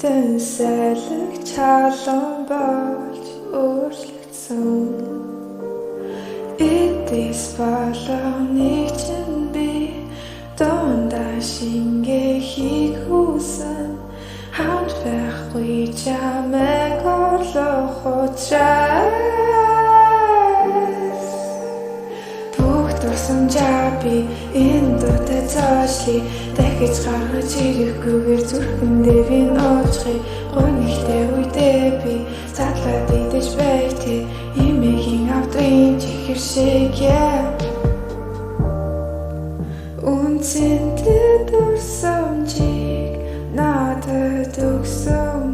Эзэн сайлаг чалан болж өөрчлөгдсөн эдис болгоныг чинь би дундаа шингээхийг хүсэн хамт байхгүй чамайг орлох учраас бүх дурсамжаа би энэ дуутай зоочлий дахиж гаргаж ирэхгүйгээр зүрхэндээ би нууцхий гонигтэй үедээ би задлаад идэж байти имигийн авдрын чихэр шиг үнцэнтэй дурсамжийг надад өгсөн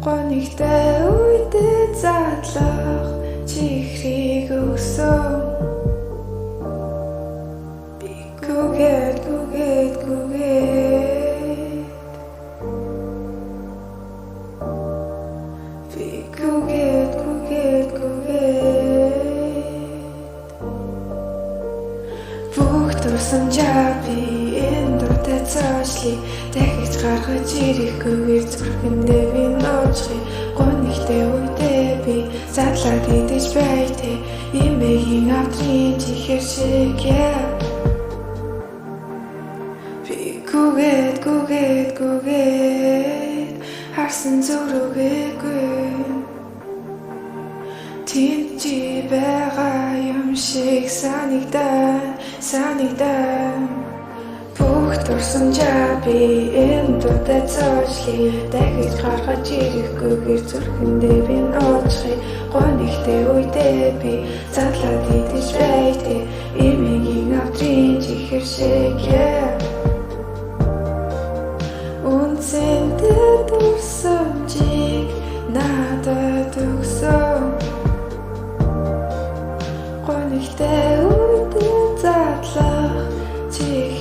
гонигтэй үедээ задлах чихрийг өгсөн Гүгээд бүх дурсамжаа би энэ дуутай зоочлий дахиж гаргаж ирэхгүйгээр зүрхэндээ би нууцхий гонигтэй үедээ би задлаад идэж байти имигийн авдрын чихэр шиг Гүгээд харсан зүрхгээгүй тэнд чи байгаа юм шиг санагдаа бүх дурсамжаа би энэ дуутай зоочлий дахиж гаргаж ирэхгүйгээр зүрхэндээ би нууцхий гонигтэй үедээ би задлаад идэж байти имигийн авдрын чихэр шиг үнцэнтэй дурсамжийг надад өгсөн гонигтэй үедээ задлах чих